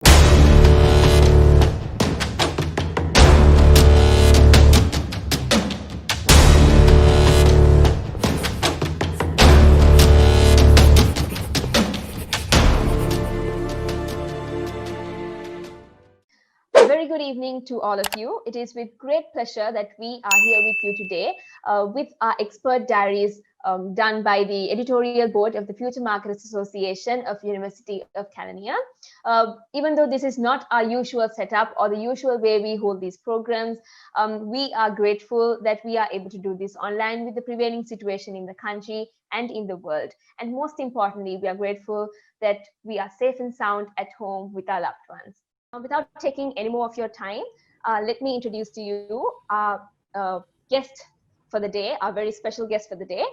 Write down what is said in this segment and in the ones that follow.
A very good evening to all of you. It is with great pleasure that we are here with you today with our expert diaries done by the editorial board of the Future Marketers Association of University of Catalonia. Even though this is not our usual setup or the usual way we hold these programs, we are grateful that we are able to do this online with the prevailing situation in the country and in the world. And most importantly, we are grateful that we are safe and sound at home with our loved ones. Without taking any more of your time, let me introduce to you our guest for the day, our very special guest for the day.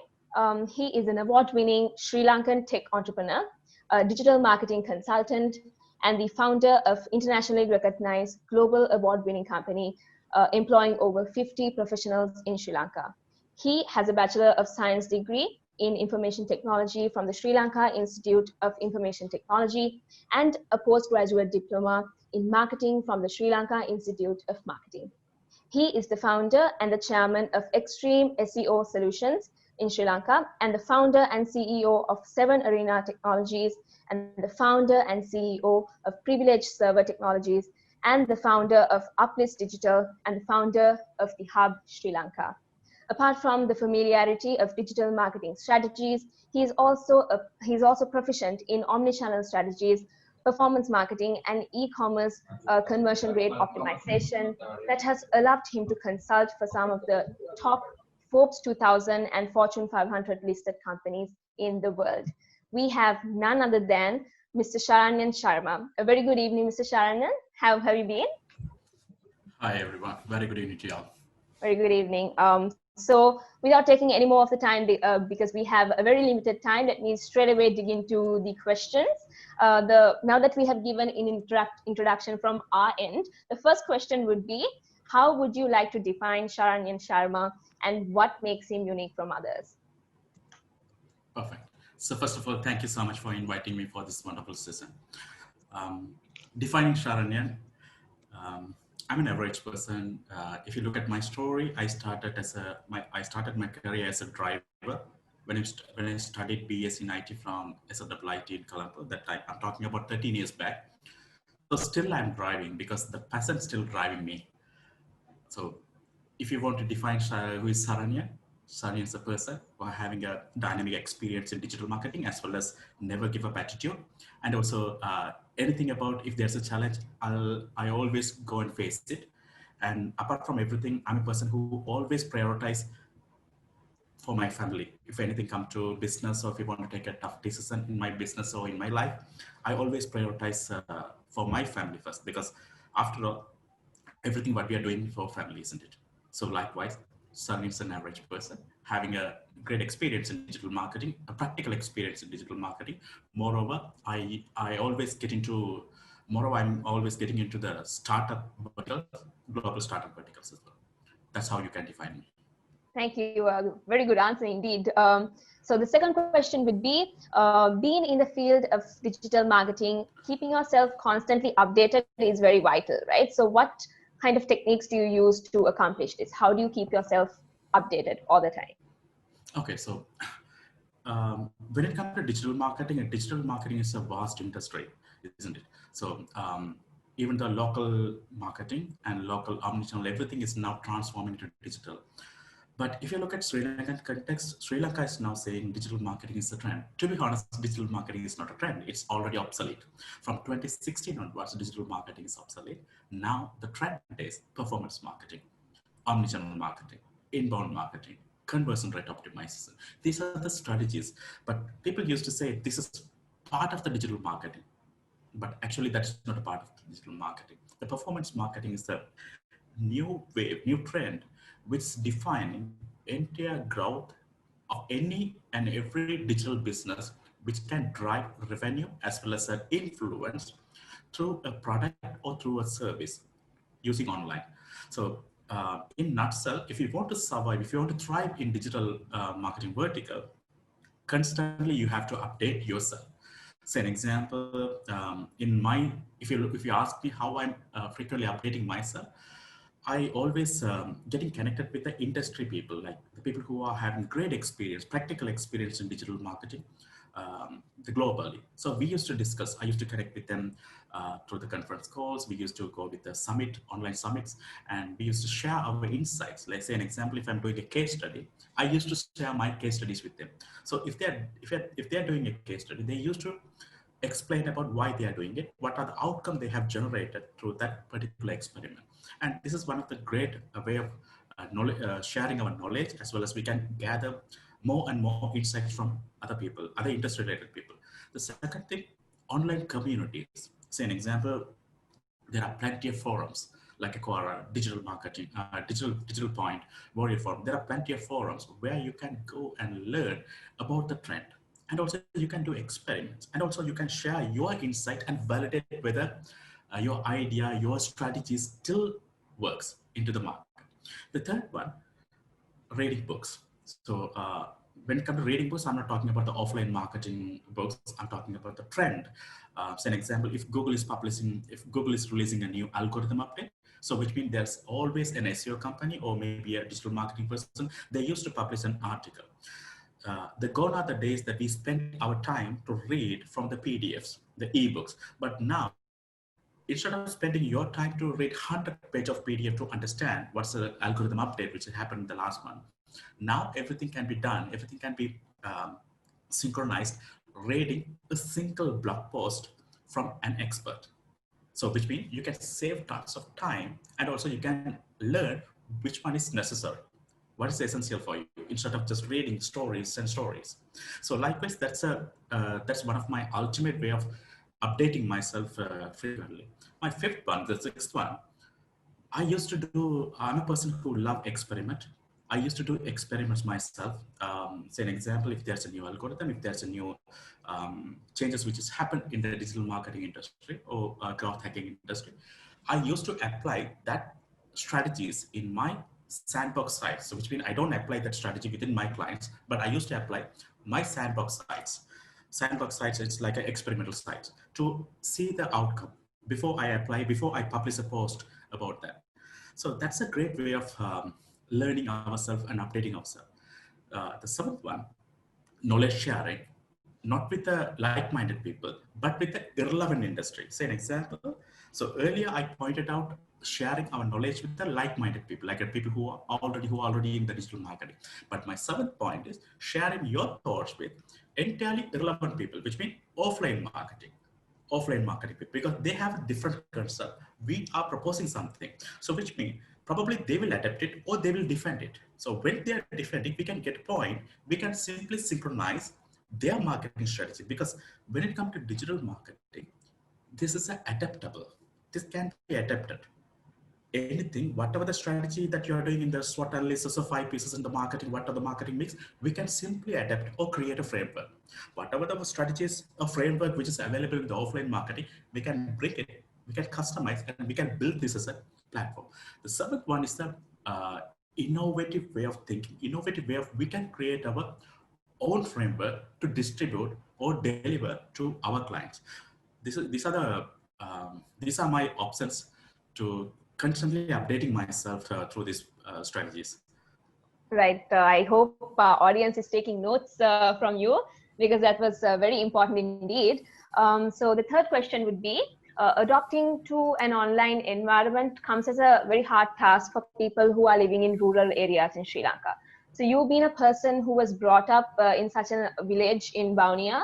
He is an award-winning Sri Lankan tech entrepreneur, a digital marketing consultant, and the founder of internationally recognized global award-winning company, employing over 50 professionals in Sri Lanka. He has a Bachelor of Science degree in Information Technology from the Sri Lanka Institute of Information Technology and a postgraduate diploma in marketing from the Sri Lanka Institute of Marketing. He is the founder and the chairman of Extreme SEO Solutions in Sri Lanka and the founder and CEO of 7 Arena Technologies and the founder and CEO of Privileged Server Technologies and the founder of Uplist Digital and the founder of the Hub Sri Lanka. Apart from the familiarity of digital marketing strategies, he is also proficient in omnichannel strategies, performance marketing, and e-commerce conversion rate optimization that has allowed him to consult for some of the top Forbes 2000 and Fortune 500 listed companies in the world. We have none other than Mr. Sharanyan Sharma. A very good evening, Mr. Sharanyan. How have you been? Hi, everyone. Very good evening to you all. Very good evening. So without taking any more of the time, because we have a very limited time, let me straight away dig into the questions. Now that we have given an introduction from our end, the first question would be, how would you like to define Sharanyan Sharma and what makes him unique from others? Perfect. So first of all, thank you so much for inviting me for this wonderful session. Defining Sharanyan, I'm an average person. If you look at my story, I started my career as a driver when I studied BS in IT from SOIT in Colombo. That time, I'm talking about 13 years back. So still I'm driving because the passion still driving me. So if you want to define who is Sharanyan, Sharanyan is a person who are having a dynamic experience in digital marketing as well as never give up attitude. And also anything about if there's a challenge, I always go and face it. And apart from everything, I'm a person who always prioritize for my family. If anything come to business or if you want to take a tough decision in my business or in my life, I always prioritize for my family first, because after all, everything what we are doing for family, isn't it? So likewise, Sunny is an average person having a great experience in digital marketing, a practical experience in digital marketing. Moreover, I'm always getting into the startup verticals, global startup verticals as well. That's how you can define me. Thank you. Very good answer indeed. So the second question would be, being in the field of digital marketing, keeping yourself constantly updated is very vital, right? So what kind of techniques do you use to accomplish this? How do you keep yourself updated all the time? Okay, so when it comes to digital marketing, and digital marketing is a vast industry, isn't it? So even the local marketing and local omnichannel, everything is now transforming into digital. But if you look at Sri Lankan context, Sri Lanka is now saying digital marketing is a trend. To be honest, digital marketing is not a trend. It's already obsolete. From 2016 onwards, digital marketing is obsolete. Now the trend is performance marketing, omnichannel marketing, inbound marketing, conversion rate optimization. These are the strategies. But people used to say this is part of the digital marketing. But actually, that is not a part of the digital marketing. The performance marketing is the new wave, new trend, which is defining entire growth of any and every digital business, which can drive revenue as well as an influence through a product or through a service using online. So in nutshell, if you want to survive, if you want to thrive in digital marketing vertical, constantly you have to update yourself. Say an example, if you ask me how I'm frequently updating myself, I always getting connected with the industry people, like the people who are having great experience, practical experience in digital marketing, the globally. So we used to discuss. I used to connect with them through the conference calls. We used to go with the summit, online summits, and we used to share our insights. Like say an example, if I'm doing a case study, I used to share my case studies with them. So if they're doing a case study, they used to explain about why they are doing it, what are the outcome they have generated through that particular experiment. And this is one of the great way of sharing our knowledge, as well as we can gather more and more insights from other people, other interest related people. The second thing, online communities. Say an example, there are plenty of forums like a Quora, digital marketing, digital point, warrior forum. There are plenty of forums where you can go and learn about the trend. And also you can do experiments, and also you can share your insight and validate whether your idea, your strategy still works into the market. The third one, reading books. So when it comes to reading books, I'm not talking about the offline marketing books. I'm talking about the trend. So an example, if Google is releasing a new algorithm update, so which means there's always an SEO company or maybe a digital marketing person, they used to publish an article. The gone are the days that we spend our time to read from the PDFs, the ebooks. But now, instead of spending your time to read 100 page of PDF to understand what's the algorithm update which happened in the last month, now everything can be done, everything can be synchronized, reading a single blog post from an expert. So which means you can save tons of time, and also you can learn which one is necessary, what is essential for you, instead of just reading stories and stories. So likewise, that's one of my ultimate way of updating myself frequently. My fifth one, the sixth one, I'm a person who love experiment. I used to do experiments myself. Say an example, if there's a new algorithm, if there's a new changes which has happened in the digital marketing industry or growth hacking industry, I used to apply that strategies in my sandbox sites. So which means I don't apply that strategy within my clients, but I used to apply my sandbox sites. Sandbox sites, it's like an experimental sites to see the outcome before I apply, before I publish a post about that. So that's a great way of learning ourselves and updating ourselves. The seventh one, knowledge sharing, not with the like-minded people, but with the irrelevant industry. Say an example. So earlier I pointed out sharing our knowledge with the like-minded people, like the people who are already in the digital marketing. But my seventh point is sharing your thoughts with entirely irrelevant people, which means offline marketing people, because they have a different concept. We are proposing something, so which means probably they will adapt it or they will defend it. So when they are defending, we can get a point, we can simply synchronize their marketing strategy, because when it comes to digital marketing, this is adaptable. This can be adapted. Anything, whatever the strategy that you are doing in the SWOT analysis of 5 pieces in the marketing, what are the marketing mix, we can simply adapt or create a framework. Whatever the strategy is, a framework which is available in the offline marketing, we can bring it, we can customize, and we can build this as a platform. The seventh one is the innovative way of thinking, innovative way of we can create our own framework to distribute or deliver to our clients. These are my options to constantly updating myself through these strategies. Right. I hope our audience is taking notes from you, because that was very important indeed. So the third question would be, adopting to an online environment comes as a very hard task for people who are living in rural areas in Sri Lanka. So you've been a person who was brought up in such a village in Baunia.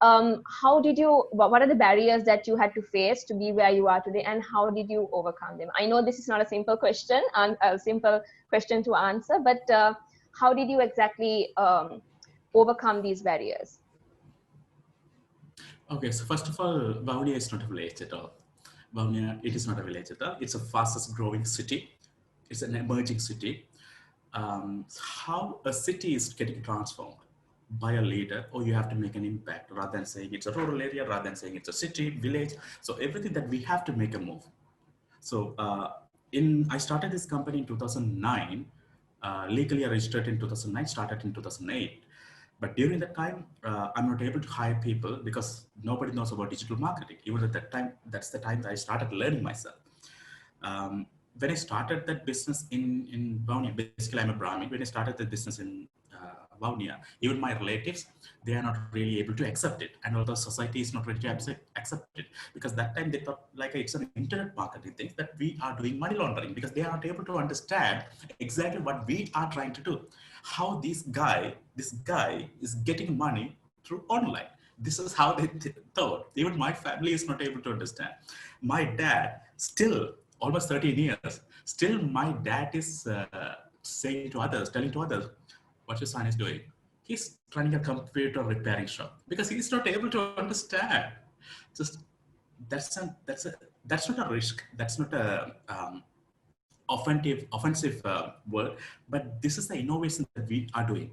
What are the barriers that you had to face to be where you are today, and how did you overcome them? I know this is not a simple question and a simple question to answer, but how did you exactly overcome these barriers? Okay, so first of all, Vaunia is not a village at all. Vaunia, it is not a village at all. It's a fastest growing city. It's an emerging city. How a city is getting transformed by a leader, or you have to make an impact, rather than saying it's a rural area, rather than saying it's a city, village. So everything that we have to make a move. So I started this company in 2009, legally registered in 2009, started in 2008. But during that time, I'm not able to hire people because nobody knows about digital marketing. Even at that time, that's the time that I started learning myself. Um, when I started that business in Vaunia, basically I'm a Brahmin. When I started the business in Vaunia, even my relatives, they are not really able to accept it. And although society is not ready to accept it, because that time they thought like it's an internet marketing thing that we are doing money laundering, because they are not able to understand exactly what we are trying to do. How this guy is getting money through online. This is how they thought. Even my family is not able to understand. My dad still almost 13 years, still my dad is saying to others, telling to others, what your son is doing. He's running a computer repairing shop because he's not able to understand. Just that's not a risk. That's not a offensive word, but this is the innovation that we are doing.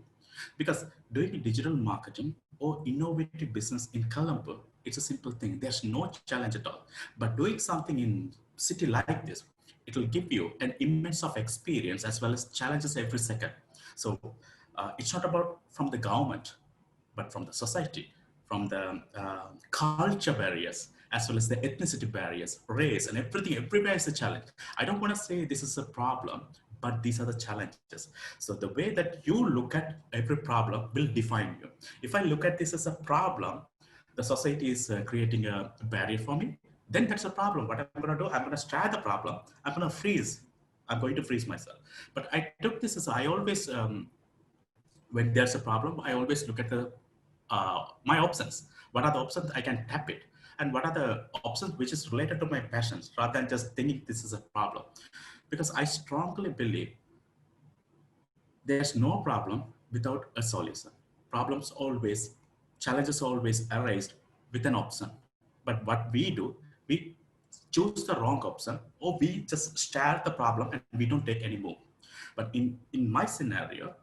Because doing digital marketing or innovative business in Colombo, it's a simple thing. There's no challenge at all. But doing something in city like this, it will give you an immense of experience as well as challenges every second. So it's not about from the government, but from the society, from the culture barriers, as well as the ethnicity barriers, race, and everything. Everywhere is a challenge. I don't want to say this is a problem, but these are the challenges. So the way that you look at every problem will define you. If I look at this as a problem, the society is creating a barrier for me, then that's a problem. What I'm going to do, I'm going to start the problem. I'm going to freeze. I'm going to freeze myself. But I took this as I always when there's a problem, I always look at the my options. What are the options I can tap it, and what are the options which is related to my passions, rather than just thinking this is a problem. Because I strongly believe there's no problem without a solution. Problems always, challenges always arise with an option. But what we do, we choose the wrong option, or we just stare at the problem and we don't take any move. But in my scenario,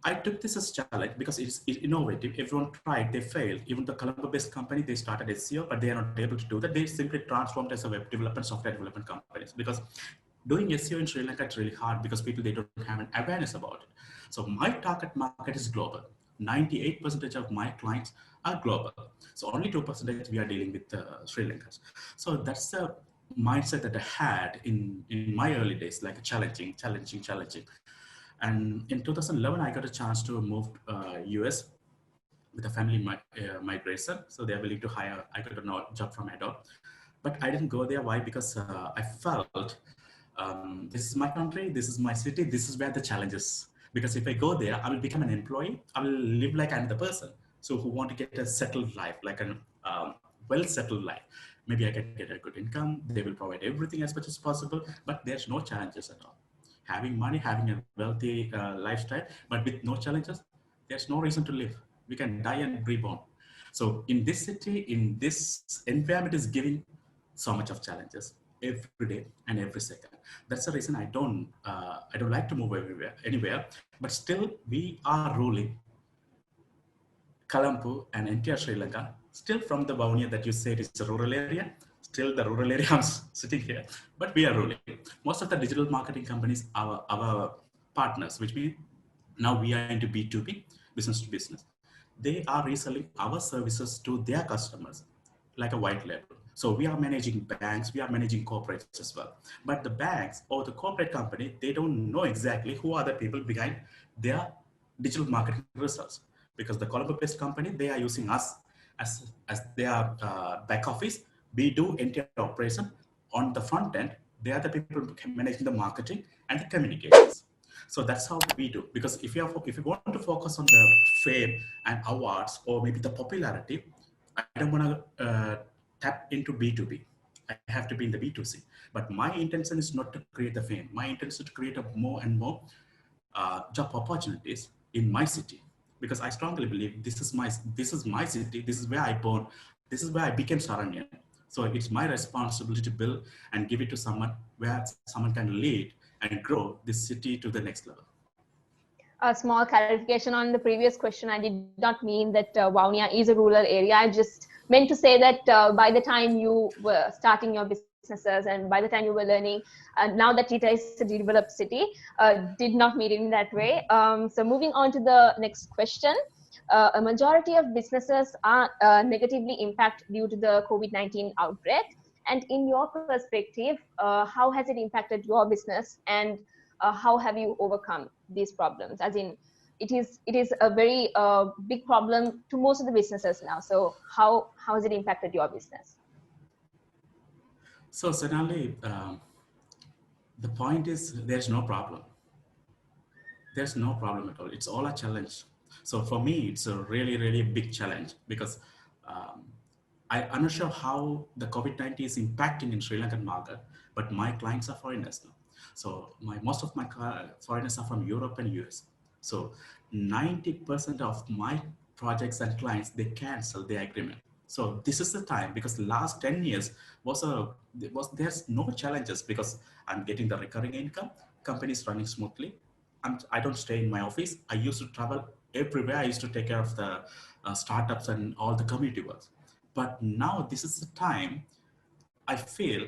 I took this as challenge because it's innovative. Everyone tried, they failed. Even the Colombo-based company, they started SEO, but they are not able to do that. They simply transformed as a web development, software development companies, because doing SEO in Sri Lanka is really hard because people, they don't have an awareness about it. So my target market is global. 98% of my clients are global. So only 2% we are dealing with Sri Lankans. So that's the mindset that I had in my early days, like challenging. And in 2011, I got a chance to move US with a family migration. So they're willing to hire, I got a job from Adobe. But I didn't go there. Why? Because I felt this is my country, this is my city, this is where the challenge is. Because if I go there, I will become an employee, I will live like another person. So who want to get a settled life, like a well-settled life. Maybe I can get a good income, they will provide everything as much as possible, but there's no challenges at all. Having money, having a wealthy lifestyle, but with no challenges, there's no reason to live. We can die and reborn. So in this city, in this environment is giving so much of challenges every day and every second. That's the reason I don't like to move anywhere. But still, we are ruling Colombo and entire Sri Lanka. Still from the Vaunia that you said is a rural area. Still the rural area I'm sitting here, but we are ruling. Most of the digital marketing companies are our partners, which means now we are into B2B, business to business. They are reselling our services to their customers like a white label. So we are managing banks, we are managing corporates as well. But the banks or the corporate company, they don't know exactly who are the people behind their digital marketing results. Because the Colombo-based company, they are using us as their back office. We do entire operation. On the front end, they are the people managing the marketing and the communications. So that's how we do. Because if you want to focus on the fame and awards or maybe the popularity, I don't want to tap into B2B. I have to be in the B2C. But my intention is not to create the fame. My intention is to create more and more job opportunities in my city, because I strongly believe this is my city. This is where I born. This is where I became Saranyan. So it's my responsibility to build and give it to someone where someone can lead and grow this city to the next level. A small clarification on the previous question. I did not mean that Vaunia is a rural area. I just meant to say that by the time you were starting your businesses and by the time you were learning, now that it is a developed city, did not mean it in that way. So moving on to the next question. a majority of businesses are negatively impacted due to the COVID-19 outbreak. And in your perspective, how has it impacted your business, and how have you overcome these problems? As in, it is a very big problem to most of the businesses now. So how has it impacted your business? So Sonali, the point is there's no problem. There's no problem at all. It's all a challenge. So for me, it's a really, really big challenge because um, I'm not sure how the COVID-19 is impacting in Sri Lankan market, but my clients are foreigners now. So most of my foreigners are from Europe and US. So 90% of my projects and clients, they cancel the agreement. So this is the time, because last 10 years there's no challenges because I'm getting the recurring income, company is running smoothly. I don't stay in my office. I used to travel everywhere. I used to take care of the startups and all the community works. But now this is the time I feel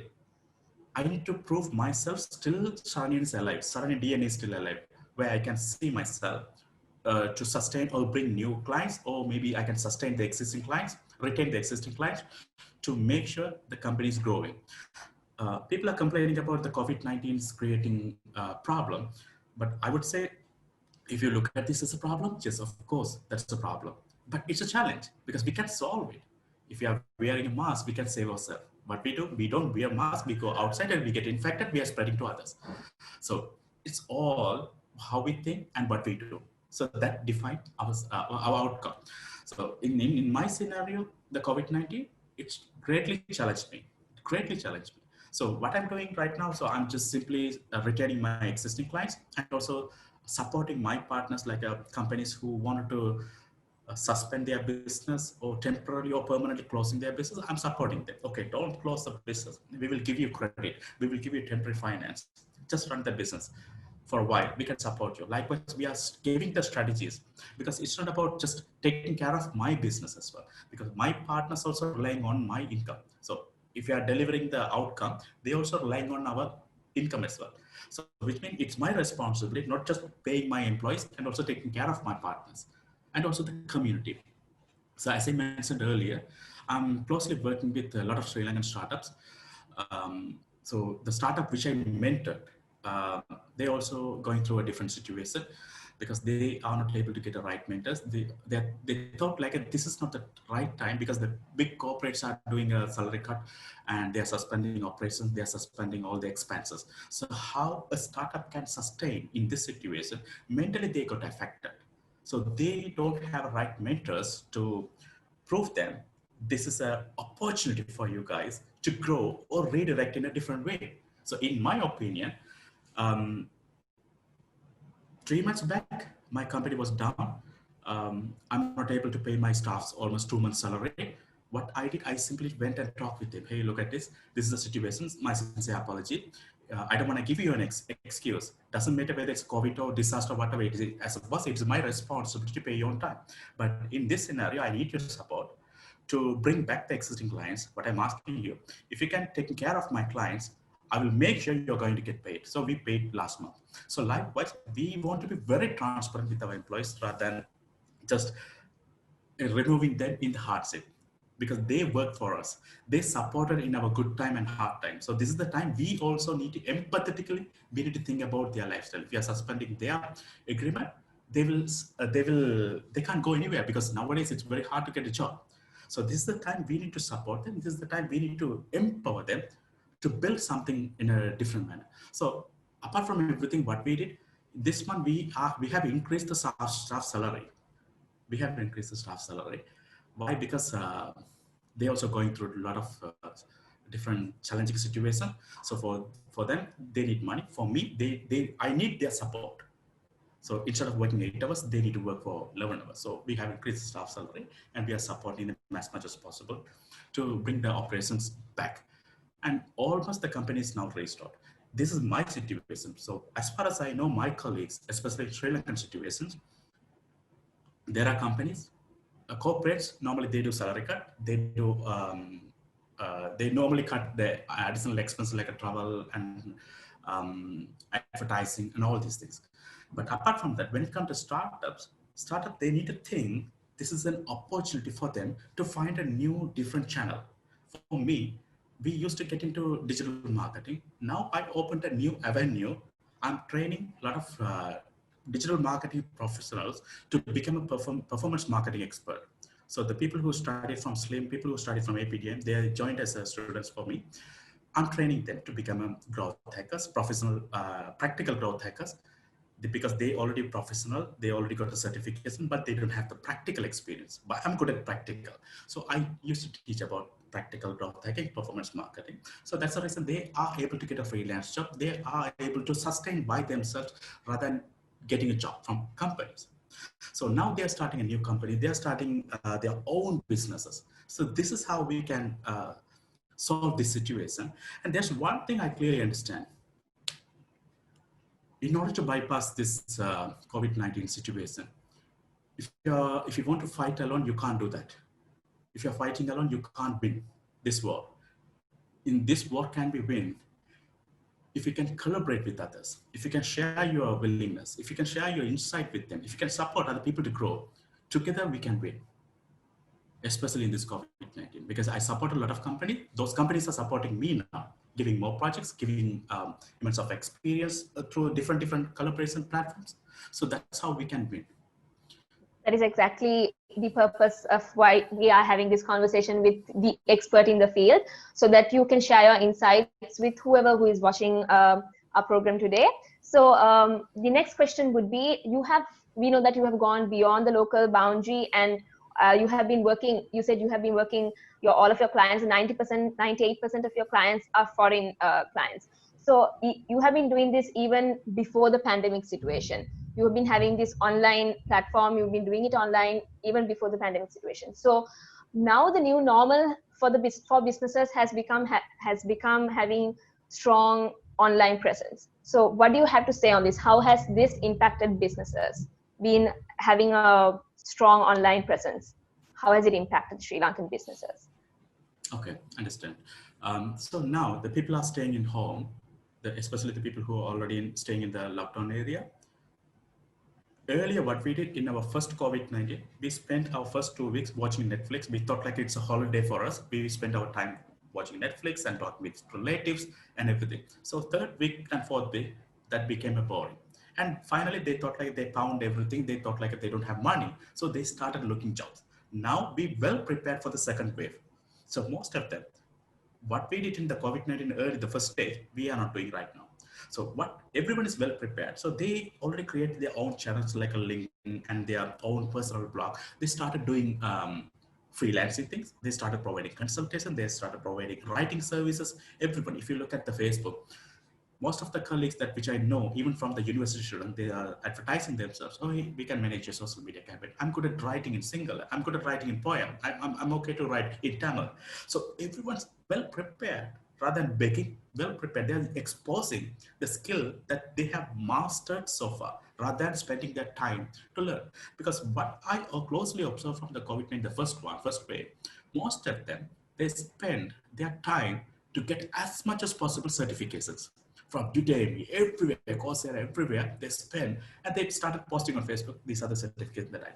I need to prove myself. Still, Saranian is alive. Saranian DNA is still alive, where I can see myself to sustain or bring new clients, or maybe I can sustain the existing clients, retain the existing clients to make sure the company is growing. People are complaining about the COVID-19 is creating a problem, but I would say if you look at this as a problem, yes, of course, that's a problem. But it's a challenge because we can solve it. If we are wearing a mask, we can save ourselves. What we do, we don't wear mask, we go outside and we get infected, we are spreading to others. So it's all how we think and what we do. So that defines our outcome. So in my scenario, the COVID-19, it's greatly challenged me, greatly challenged me. So what I'm doing right now, so I'm just simply retaining my existing clients and also supporting my partners, like companies who wanted to suspend their business or temporarily or permanently closing their business. I'm supporting them. Okay, don't close the business. We will give you credit. We will give you temporary finance. Just run the business for a while. We can support you. Likewise, we are giving the strategies, because it's not about just taking care of my business as well, because my partners also relying on my income. So if you are delivering the outcome, they also relying on our income as well. So which means it's my responsibility, not just paying my employees, and also taking care of my partners and also the community. So as I mentioned earlier, I'm closely working with a lot of Sri Lankan startups. So the startup which I mentored, they also going through a different situation because they are not able to get the right mentors. They thought like this is not the right time because the big corporates are doing a salary cut and they're suspending operations, they're suspending all the expenses. So how a startup can sustain in this situation, mentally they got affected. So they don't have right mentors to prove them this is an opportunity for you guys to grow or redirect in a different way. So in my opinion, um, 3 months back, my company was down. I'm not able to pay my staff's almost 2 months salary. What I did, I simply went and talked with them. Hey, look at this. This is the situation. My sincere apology. I don't want to give you an excuse. Doesn't matter whether it's COVID or disaster, whatever it is. As a boss, it's my responsibility to pay you on time. But in this scenario, I need your support to bring back the existing clients. What I'm asking you, if you can take care of my clients, I will make sure you're going to get paid. So we paid last month. So likewise, we want to be very transparent with our employees rather than just removing them in the hardship, because they work for us. They supported in our good time and hard time. So this is the time we also need to empathetically, we need to think about their lifestyle. If we are suspending their agreement, they can't go anywhere because nowadays it's very hard to get a job. So this is the time we need to support them. This is the time we need to empower them to build something in a different manner. So apart from everything what we did, this month we have increased the staff salary. We have increased the staff salary. Why? Because they also going through a lot of different challenging situations. So for them, they need money. For me, I need their support. So instead of working 8 hours, they need to work for 11 hours. So we have increased the staff salary and we are supporting them as much as possible to bring the operations back. And almost the company is now restored. This is my situation. So as far as I know, my colleagues, especially Sri Lankan situations, there are companies, corporates, normally they do salary cut. They normally cut the additional expenses like a travel and advertising and all these things. But apart from that, when it comes to startups, they need to think this is an opportunity for them to find a new, different channel. For me, we used to get into digital marketing. Now I opened a new avenue. I'm training a lot of digital marketing professionals to become a performance marketing expert. So the people who studied from SLIM, people who studied from APDM, they joined as students for me. I'm training them to become growth hackers, professional, practical growth hackers, because they already professional, they already got a certification, but they don't have the practical experience. But I'm good at practical. So I used to teach about practical growth hacking, performance marketing. So that's the reason they are able to get a freelance job. They are able to sustain by themselves rather than getting a job from companies. So now they're starting a new company. They're starting their own businesses. So this is how we can solve this situation. And there's one thing I clearly understand. In order to bypass this COVID-19 situation, if you want to fight alone, you can't do that. If you're fighting alone, you can't win this war. In this war can be win if you can collaborate with others, if you can share your willingness, if you can share your insight with them, if you can support other people to grow, together we can win, especially in this COVID-19, because I support a lot of companies. Those companies are supporting me now, giving more projects, giving immense of experience through different collaboration platforms. So that's how we can win. That is exactly the purpose of why we are having this conversation with the expert in the field, so that you can share your insights with whoever who is watching our program today. So the next question would be, we know that you have gone beyond the local boundary, and you have been working, you said you have been working, all of your clients, 90%, 98% of your clients are foreign clients. So you have been doing this even before the pandemic situation. You have been having this online platform, you've been doing it online even before the pandemic situation. So now the new normal for businesses has become having strong online presence. So what do you have to say on this? How has this impacted businesses, been having a strong online presence? How has it impacted Sri Lankan businesses? Okay, understand. So now the people are staying in home, especially the people who are already staying in the lockdown area. Earlier, what we did in our first COVID-19, we spent our first 2 weeks watching Netflix. We thought like it's a holiday for us. We spent our time watching Netflix and talking with relatives and everything. So third week and fourth week, that became a boring. And finally, they thought like they found everything. They thought like they don't have money. So they started looking jobs. Now we well prepared for the second wave. So most of them, what we did in the COVID-19 early, the first stage, we are not doing right now. So what everyone is well prepared. So they already created their own channels like a LinkedIn and their own personal blog. They started doing freelancing things. They started providing consultation. They started providing writing services. Everyone, if you look at the Facebook, most of the colleagues that which I know, even from the university student, they are advertising themselves. Oh, hey, we can manage your social media campaign. I'm good at writing in Sinhala. I'm good at writing in poem. I'm okay to write in Tamil. So everyone's well prepared rather than begging, well prepared. They're exposing the skill that they have mastered so far rather than spending their time to learn. Because what I closely observed from the COVID-19, the first wave, most of them, they spend their time to get as much as possible certifications from Udemy, everywhere, Coursera, everywhere, they spend, and they started posting on Facebook, these are the certificates that I.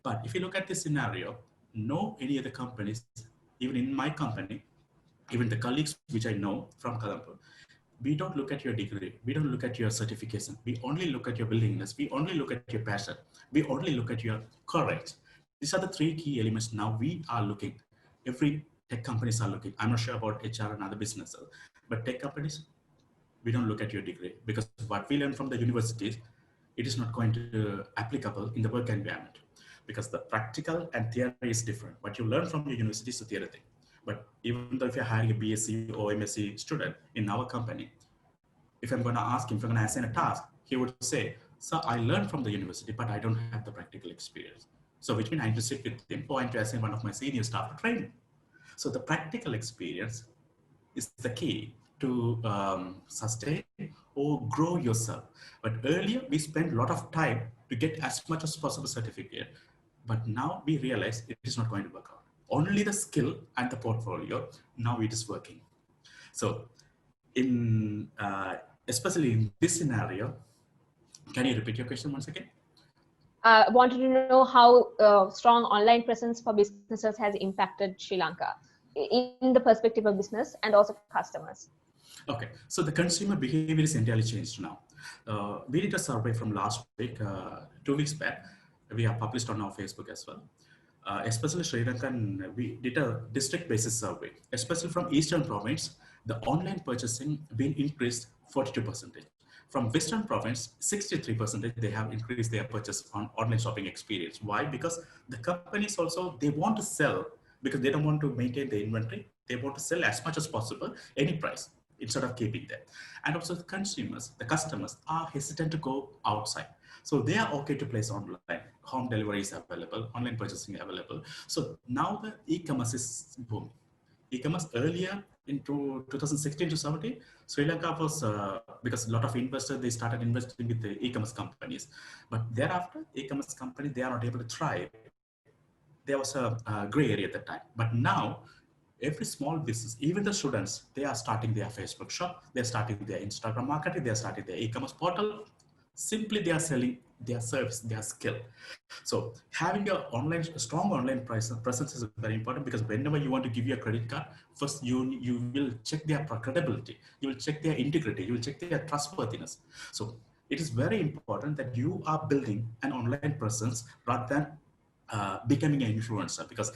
But if you look at this scenario, no any other companies, even in my company, even the colleagues which I know from Colombo, we don't look at your degree, we don't look at your certification, we only look at your willingness, we only look at your passion, we only look at your courage. These are the three key elements now we are looking. Every tech companies are looking. I'm not sure about HR and other businesses, but tech companies, we don't look at your degree, because what we learn from the universities, it is not going to applicable in the work environment, because the practical and theory is different. What you learn from your university is the theory thing. But even though if you're hiring a BSc or MSc student in our company, if I'm going to ask him, if I'm going to assign a task, he would say, "Sir, I learned from the university, but I don't have the practical experience." So which means I need to sit with him or I need to assign one of my senior staff to train him. So the practical experience is the key to sustain or grow yourself. But earlier we spent a lot of time to get as much as possible certificate, but now we realize it is not going to work out. Only the skill and the portfolio, now it is working. So especially in this scenario, can you repeat your question once again? wanted to know how strong online presence for businesses has impacted Sri Lanka in the perspective of business and also customers. Okay, so the consumer behavior is entirely changed now. We did a survey from last week, 2 weeks back. We have published on our Facebook as well. Especially Sri Lankan, we did a district basis survey, especially from Eastern province, the online purchasing been increased 42%. From Western province, 63% they have increased their purchase on online shopping experience. Why? Because the companies also, they want to sell because they don't want to maintain the inventory. They want to sell as much as possible, any price, instead of keeping them. And also the consumers, the customers are hesitant to go outside. So they are okay to place online. Home delivery is available, online purchasing available. So now the e-commerce is booming. E-commerce earlier into 2016 to 17, Sri Lanka was, because a lot of investors, they started investing with the e-commerce companies. But thereafter, e-commerce companies, they are not able to thrive. There was a gray area at the time. But now, every small business, even the students, they are starting their Facebook shop, they're starting their Instagram marketing, they're starting their e-commerce portal. Simply, they are selling their service, their skill. So having a strong online presence is very important, because whenever you want to give your credit card, first you will check their credibility, you will check their integrity, you will check their trustworthiness. So it is very important that you are building an online presence rather than becoming an influencer, because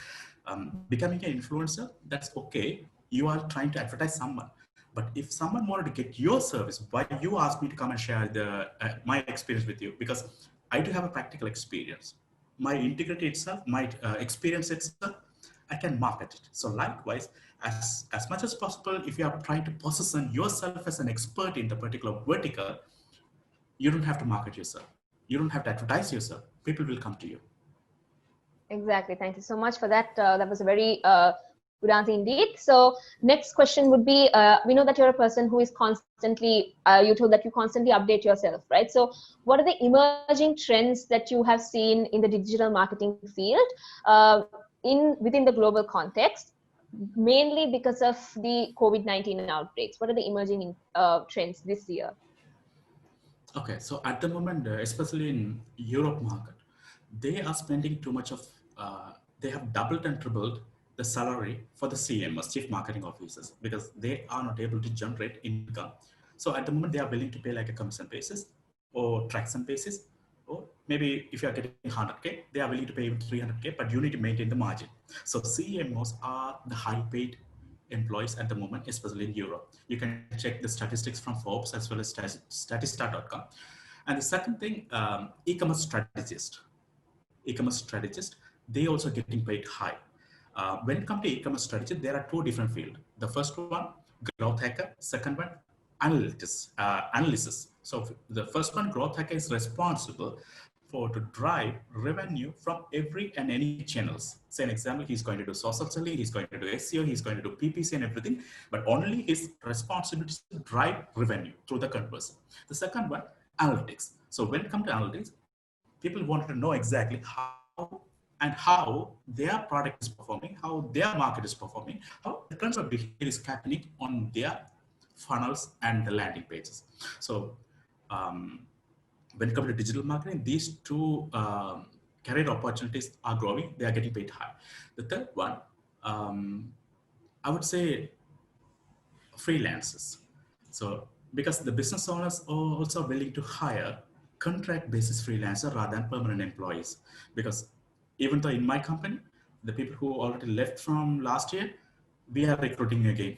becoming an influencer, that's okay. You are trying to advertise someone. But if someone wanted to get your service, why you ask me to come and share my experience with you? Because I do have a practical experience. My integrity itself, my experience itself, I can market it. So likewise, as much as possible, if you are trying to position yourself as an expert in the particular vertical, you don't have to market yourself. You don't have to advertise yourself. People will come to you. Exactly. Thank you so much for that. That was a very good answer indeed. So next question would be, we know that you're a person who is constantly, you told that you constantly update yourself, right? So what are the emerging trends that you have seen in the digital marketing field within the global context, mainly because of the COVID-19 outbreaks? What are the emerging trends this year? Okay, so at the moment, especially in Europe market, they are spending too much of, they have doubled and tripled the salary for the CMOs, chief marketing officers, because they are not able to generate income. So at the moment, they are willing to pay like a commission basis or traction basis, or maybe if you are getting 100K, they are willing to pay even 300K, but you need to maintain the margin. So CMOs are the high paid employees at the moment, especially in Europe. You can check the statistics from Forbes as well as Statista.com. And the second thing, e-commerce strategist. E-commerce strategist, they also getting paid high. When it comes to e-commerce strategy, there are two different fields. The first one, growth hacker. Second one, analysis. So the first one, growth hacker, is responsible to drive revenue from every and any channels. Say an example, he's going to do social selling, he's going to do SEO, he's going to do PPC and everything, but only his responsibility is to drive revenue through the conversion. The second one, analytics. So when it comes to analytics, people wanted to know exactly how their product is performing, how their market is performing, how the consumer behavior is happening on their funnels and the landing pages. So when it comes to digital marketing, these two career opportunities are growing. They are getting paid high. The third one, I would say freelancers. So because the business owners are also willing to hire contract basis freelancer rather than permanent employees. Because even though in my company, the people who already left from last year, we are recruiting again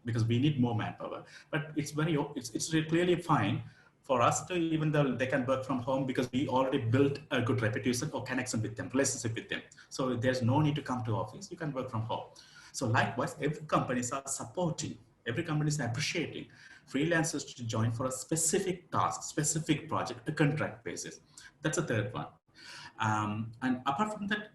because we need more manpower. But it's clearly fine for us to, even though they can work from home, because we already built a good reputation or connection with them, relationship with them. So there's no need to come to office. You can work from home. So likewise, every companies are supporting, every company is appreciating freelancers to join for a specific task, specific project, a contract basis. That's the third one. And apart from that,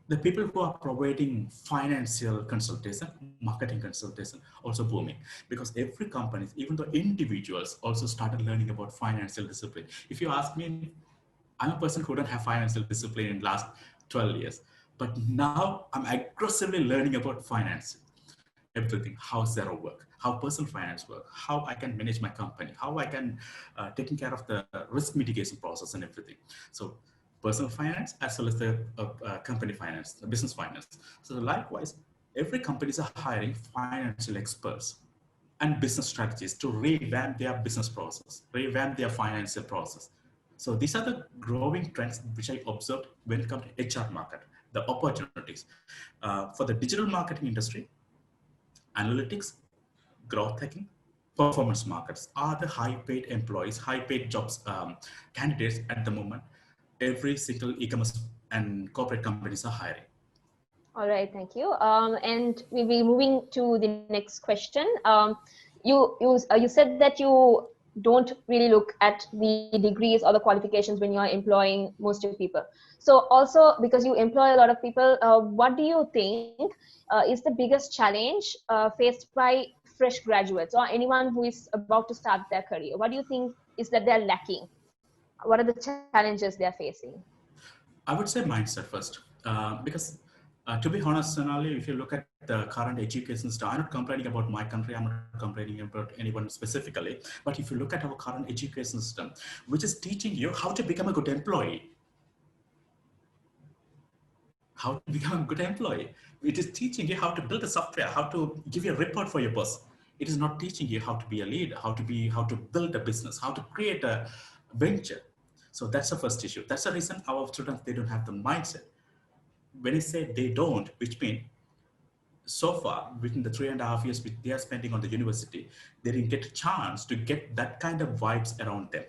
the people who are providing financial consultation, marketing consultation, also booming, because every company, even though individuals also started learning about financial discipline. If you ask me, I'm a person who don't have financial discipline in the last 12 years, but now I'm aggressively learning about finance. everything, how Xero work, how personal finance work, how I can manage my company, how I can taking care of the risk mitigation process and everything. So personal finance as well as the company finance, the business finance. So likewise, every companies are hiring financial experts and business strategies to revamp their business process, revamp their financial process. So these are the growing trends which I observed when it comes to HR market, the opportunities. For the digital marketing industry, analytics, growth hacking, performance markets are the high paid employees, high paid jobs, candidates at the moment. Every single e-commerce and corporate companies are hiring. All right, thank you. And we'll be moving to the next question. You said that you don't really look at the degrees or the qualifications when you are employing most of people. So also because you employ a lot of people, what do you think is the biggest challenge faced by fresh graduates or anyone who is about to start their career? What do you think is that they're lacking? What are the challenges they're facing? I would say mindset first, because to be honest, Sonali, if you look at the current education system, I'm not complaining about my country, I'm not complaining about anyone specifically, but if you look at our current education system, which is teaching you how to become a good employee, how to become a good employee. It is teaching you how to build a software, how to give you a report for your boss. It is not teaching you how to be a leader, how to build a business, how to create a venture. So that's the first issue. That's the reason our students, they don't have the mindset. When I say they don't, which means so far within the 3.5 years which they are spending on the university, they didn't get a chance to get that kind of vibes around them.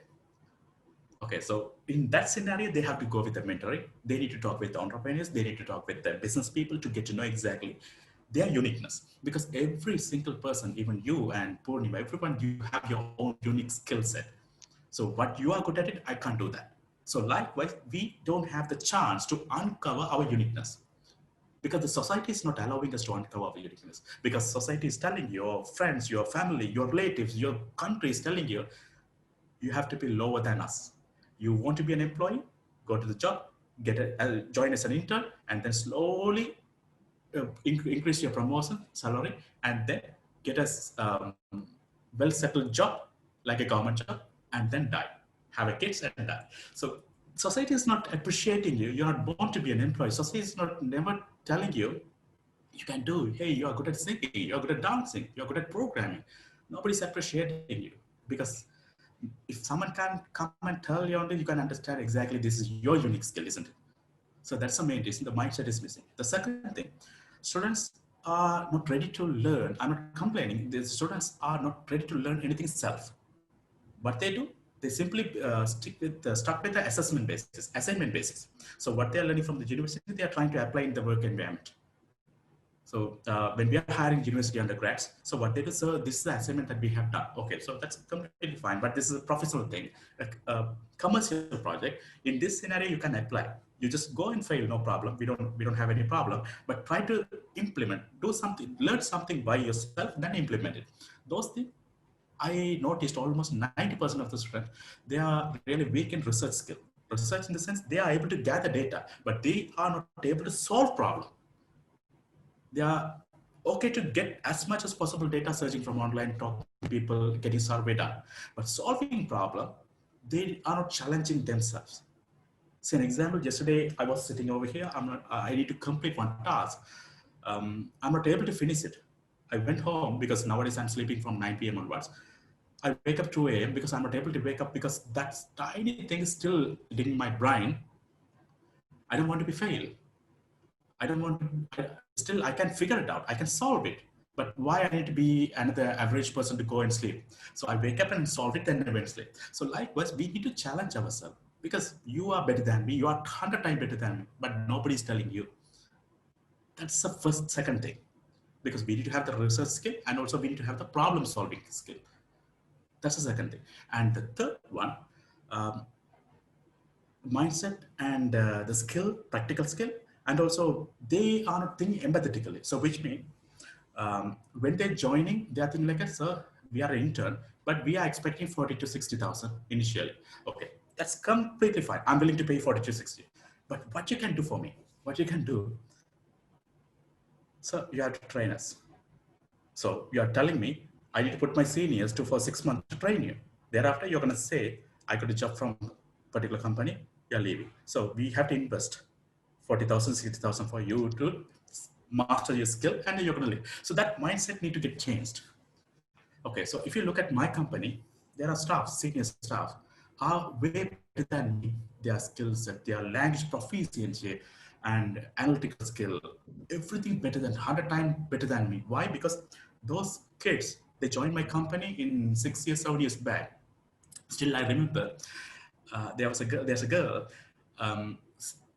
Okay, so in that scenario, they have to go with the mentoring. They need to talk with the entrepreneurs. They need to talk with the business people to get to know exactly their uniqueness. Because every single person, even you and Purnima, everyone, you have your own unique skill set. So what you are good at it, I can't do that. So likewise, we don't have the chance to uncover our uniqueness because the society is not allowing us to uncover our uniqueness. Because society is telling your friends, your family, your relatives, your country is telling you, you have to be lower than us. You want to be an employee, go to the job, join as an intern, and then slowly increase your promotion salary, and then get a well-settled job like a government job, and then die, have a kids and die. So society is not appreciating you. You're not born to be an employee. Society is not never telling you you can do. Hey, you are good at singing, you're good at dancing, you're good at programming. Nobody's appreciating you because if someone can come and tell you only, you can understand exactly this is your unique skill, isn't it? So that's the main reason. The mindset is missing. The second thing, students are not ready to learn. I'm not complaining. The students are not ready to learn anything self. What they do, they simply stuck with the assessment basis, assignment basis. So what they are learning from the university, they are trying to apply in the work environment. So when we are hiring university undergrads, so what they do, so this is the assignment that we have done. Okay, so that's completely fine, but this is a professional thing, a commercial project. In this scenario, you can apply. You just go and fail, no problem. We don't have any problem. But try to implement, do something, learn something by yourself, then implement it. Those things I noticed almost 90% of the students, they are really weak in research skill. Research in the sense they are able to gather data, but they are not able to solve problem. They are okay to get as much as possible data, searching from online, talking to people, getting survey done. But solving problem, they are not challenging themselves. See an example, yesterday I was sitting over here, I need to complete one task. I'm not able to finish it. I went home because nowadays I'm sleeping from 9 p.m. onwards. I wake up 2 a.m. because I'm not able to wake up because that tiny thing is still in my brain. I don't want to be failed. I don't want to, still I can figure it out. I can solve it. But why I need to be another average person to go and sleep? So I wake up and solve it, then I went sleep. So likewise, we need to challenge ourselves because you are better than me. You are 100 times better than me, but nobody's telling you. That's the second thing, because we need to have the research skill and also we need to have the problem solving skill. That's the second thing. And the third one, um, mindset and the skill, practical skill, and also they are not thinking empathetically. So which means when they're joining, they are thinking like, sir, we are an intern, but we are expecting 40 to 60,000 initially. Okay, that's completely fine. I'm willing to pay 40 to 60. But what you can do for me, what you can do, so you have to train us. So you are telling me I need to put my seniors to for 6 months to train you. Thereafter, you're going to say, I got a job from particular company, you're leaving. So we have to invest 40,000, 60,000 for you to master your skill and then you're going to leave. So that mindset need to get changed. Okay, so if you look at my company, there are staff, senior staff, are way better than me. Their skill set, their language proficiency, and analytical skill, everything better than 100 times better than me. Why? Because those kids, they joined my company in 6 years, 7 years back. Still, I remember there's a girl. Um,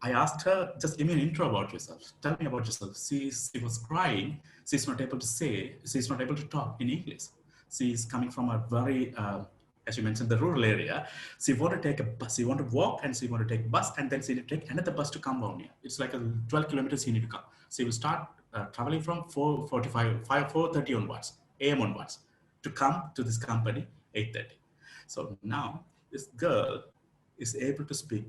I asked her, just give me an intro about yourself. Tell me about yourself. She was crying. She's not able to say, she's not able to talk in English. She's coming from a very, as you mentioned, the rural area. She want to take a bus. She want to walk and she want to take a bus and then she need to take another bus to come down here. It's like a 12 kilometers she need to come. She will start traveling from 4:45, 4:30 onwards, AM onwards, to come to this company 8:30. So now this girl is able to speak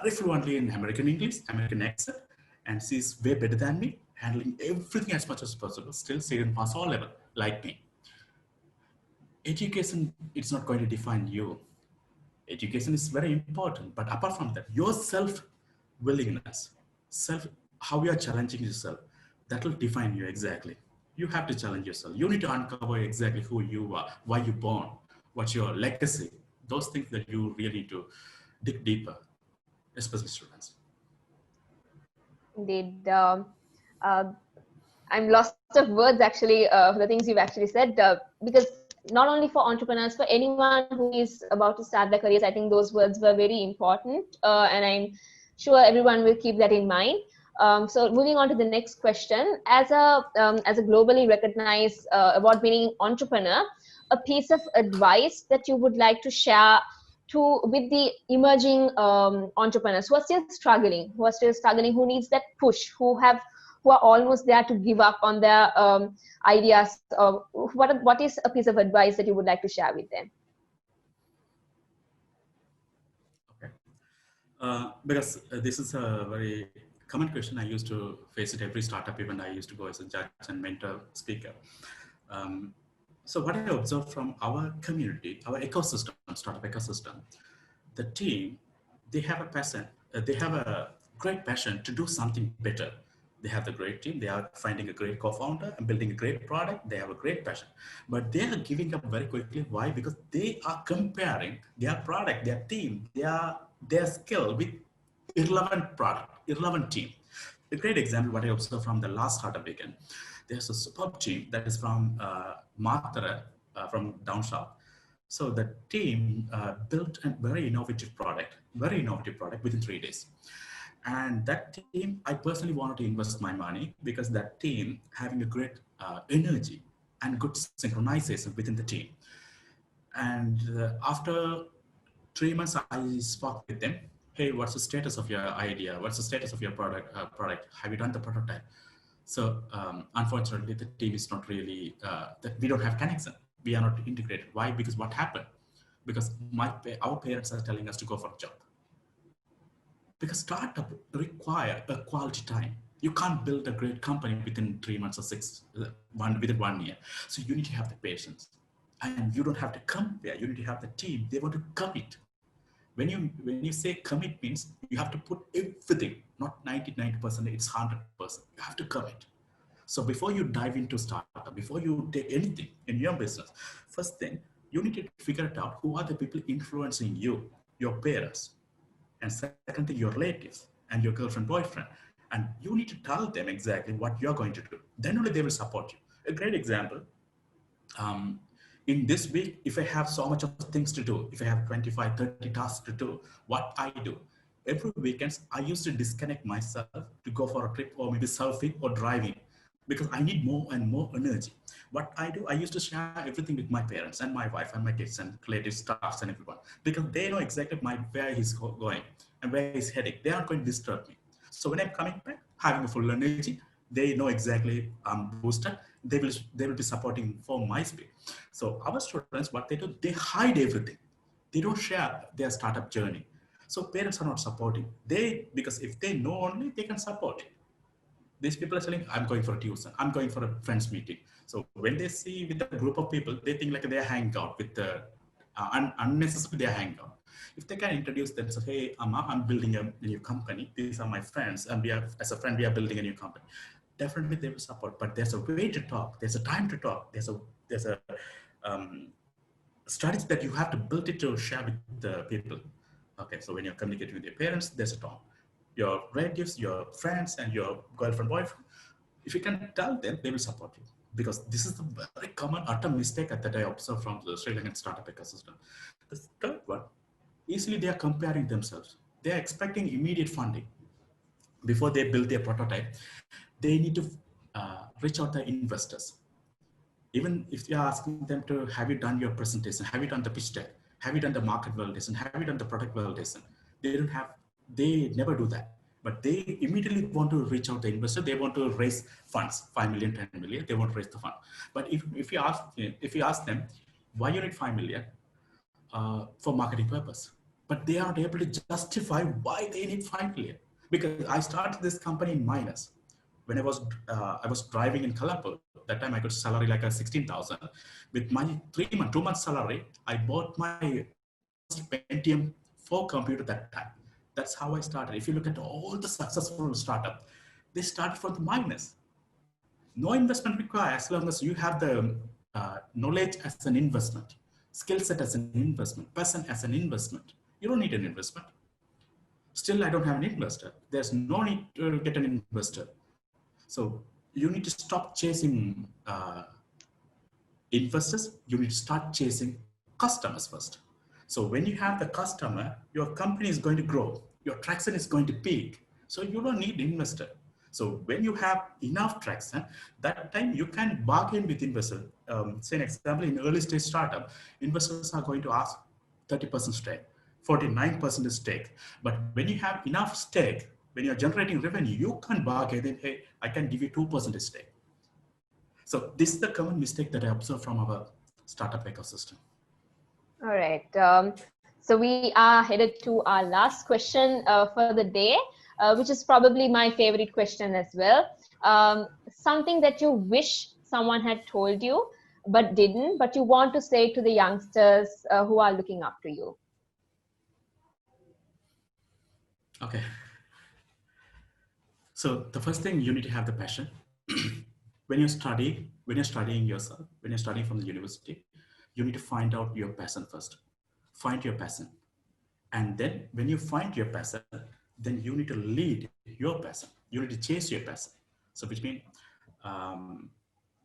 very fluently in American English, American accent, and she's way better than me, handling everything as much as possible. Still, she didn't pass all level like me. Education, it's not going to define you. Education is very important, but apart from that, your self willingness, self, how you are challenging yourself, that will define you exactly. You have to challenge yourself. You need to uncover exactly who you are, why you born, what's your legacy, those things that you really need to dig deeper, especially students. Indeed. Uh, I'm lost of words actually for the things you've actually said because not only for entrepreneurs, for anyone who is about to start their careers, I think those words were very important, and I'm sure everyone will keep that in mind. So moving on to the next question, as a globally recognized award-winning entrepreneur, a piece of advice that you would like to share to with the emerging entrepreneurs who are still struggling, who needs that push, who are almost there to give up on their ideas. What is a piece of advice that you would like to share with them? Okay. Because this is a very common question. I used to face it every startup event. I used to go as a judge and mentor speaker. Um, so what I observed from our community, our ecosystem, startup ecosystem, the team, they have a passion. They have a great passion to do something better. They have the great team. They are finding a great co-founder and building a great product. They have a great passion, but they are giving up very quickly. Why? Because they are comparing their product, their team, their skill with irrelevant product, irrelevant team. A great example, what I observed from the last startup weekend, there's a superb team that is from Matra, from down south. So the team built a very innovative product within 3 days. And that team, I personally wanted to invest my money because that team having a great energy and good synchronization within the team. And after 3 months, I spoke with them. Hey, what's the status of your idea? What's the status of your product? Have you done the prototype? So unfortunately, the team is not really, that we don't have connection. We are not integrated. Why? Because what happened? Because our parents are telling us to go for a job. Because startup require a quality time. You can't build a great company within 3 months or within 1 year. So you need to have the patience, and you don't have to compare. You need to have the team. They want to commit. When you say commit means you have to put everything, not 90%. It's 100%. You have to commit. So before you dive into startup, before you take anything in your business, first thing you need to figure it out. Who are the people influencing you? Your parents. And second thing, your relatives and your girlfriend, boyfriend. And you need to tell them exactly what you're going to do. Then only they will support you. A great example, in this week, if I have so much of things to do, if I have 25, 30 tasks to do, what I do, every weekends, I used to disconnect myself to go for a trip or maybe surfing or driving because I need more and more energy. What I do, I used to share everything with my parents and my wife and my kids and relative staffs and everyone because they know exactly where he's going and where he's heading. They aren't going to disturb me. So when I'm coming back, having a full energy, they know exactly I'm boosted. They will be supporting for my speed. So our students, what they do, they hide everything. They don't share their startup journey. So parents are not supporting. Because if they know only, they can support it. These people are saying, I'm going for a tuition, I'm going for a friend's meeting. So when they see with a group of people, they think like they hang out with the unnecessarily they hang out. If they can introduce themselves, hey, I'm building a new company. These are my friends, and we are as a friend we are building a new company. Definitely they will support. But there's a way to talk. There's a time to talk. There's a um, strategy that you have to build it to share with the people. Okay, so when you're communicating with your parents, there's a tone. Your relatives, your friends, and your girlfriend, boyfriend, if you can tell them, they will support you. Because this is the very common utter mistake that I observe from the Sri Lankan startup ecosystem. The third one, easily they are comparing themselves. They are expecting immediate funding. Before they build their prototype, they need to reach out to investors. Even if you're asking them to, have you done your presentation, have you done the pitch deck, have you done the market validation, have you done the product validation, they never do that. But they immediately want to reach out to the investor. They want to raise funds, 5 million, 10 million, they want to raise the fund. But if you ask them why you need 5 million, for marketing purpose, but they aren't able to justify why they need 5 million. Because I started this company in minus. When I was driving in Colombo, that time I got salary like a 16,000. With my 2 months salary, I bought my Pentium 4 computer that time. That's how I started. If you look at all the successful startup, they started from the minus. No investment required as long as you have the knowledge as an investment, skill set as an investment, person as an investment. You don't need an investment. Still, I don't have an investor. There's no need to get an investor. So you need to stop chasing investors. You need to start chasing customers first. So when you have the customer, your company is going to grow. Your traction is going to peak. So you don't need investor. So when you have enough traction, that time you can bargain with investors. Say an example, in early stage startup, investors are going to ask 30% stake, 49% stake. But when you have enough stake, when you're generating revenue, you can bargain, then, hey, I can give you 2% stake. So this is the common mistake that I observe from our startup ecosystem. All right. So we are headed to our last question for the day, which is probably my favorite question as well. Something that you wish someone had told you, but didn't, but you want to say to the youngsters who are looking up to you. Okay. So the first thing, you need to have the passion. When you're studying yourself, when you're studying from the university, you need to find out your passion first. Find your passion. And then when you find your passion, then you need to lead your passion. You need to chase your passion. So which means,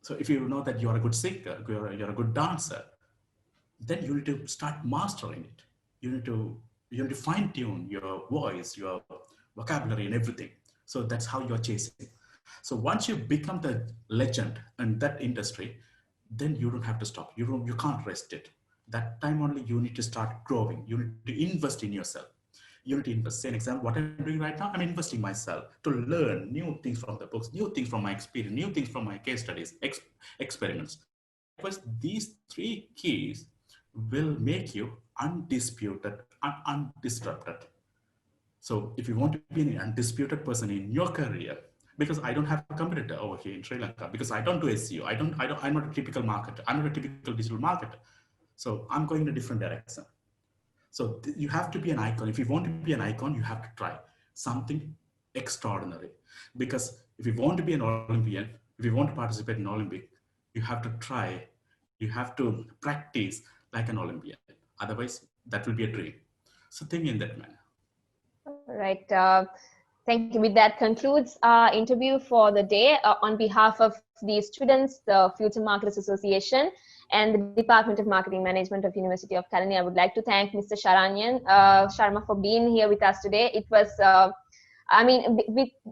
so if you know that you're a good singer, you're a good dancer, then you need to start mastering it. You need to fine tune your voice, your vocabulary and everything. So that's how you're chasing. So once you become the legend in that industry, then you don't have to stop. You can't rest it. That time only you need to start growing. You need to invest in yourself. You need to invest. Say an example, what I'm doing right now, I'm investing myself to learn new things from the books, new things from my experience, new things from my case studies, experiments. Because these three keys will make you undisputed and undisrupted. So if you want to be an undisputed person in your career, because I don't have a competitor over here in Sri Lanka, because I don't do SEO, I'm not a typical marketer, I'm not a typical digital marketer. So I'm going in a different direction. So you have to be an icon. If you want to be an icon, you have to try something extraordinary. Because if you want to be an Olympian, if you want to participate in Olympic, you have to try, you have to practice like an Olympian. Otherwise, that will be a dream. So think in that manner. Right. Thank you. With that concludes our interview for the day. On behalf of the students, the Future Marketers Association, and the Department of Marketing Management of University of Kalani, I would like to thank Mr. Sharanyan Sharma for being here with us today. It was,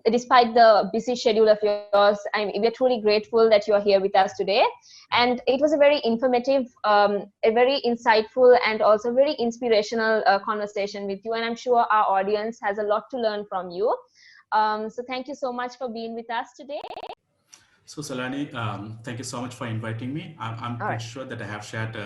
despite the busy schedule of yours, we're truly grateful that you're here with us today. And it was a very informative, a very insightful, and also very inspirational conversation with you. And I'm sure our audience has a lot to learn from you. So thank you so much for being with us today. So Salani, thank you so much for inviting me. I'm pretty sure that I have shared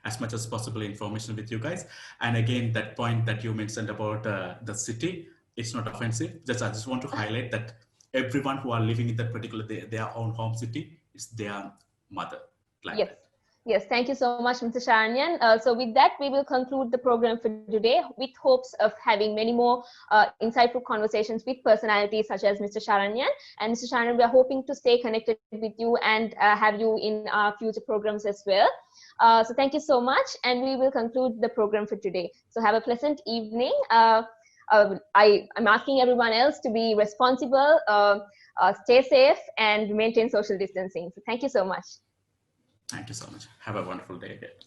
as much as possible information with you guys. And again, that point that you mentioned about the city, it's not offensive. I just want to highlight that everyone who are living in that particular their own home city, it's their mother like Yes. that. Yes, thank you so much, Mr. Sharanyan. So with that, we will conclude the program for today with hopes of having many more insightful conversations with personalities such as Mr. Sharanyan. And Mr. Sharanyan, we are hoping to stay connected with you and have you in our future programs as well. So thank you so much, and we will conclude the program for today. So have a pleasant evening. I'm asking everyone else to be responsible, stay safe, and maintain social distancing. So thank you so much. Thank you so much. Have a wonderful day ahead.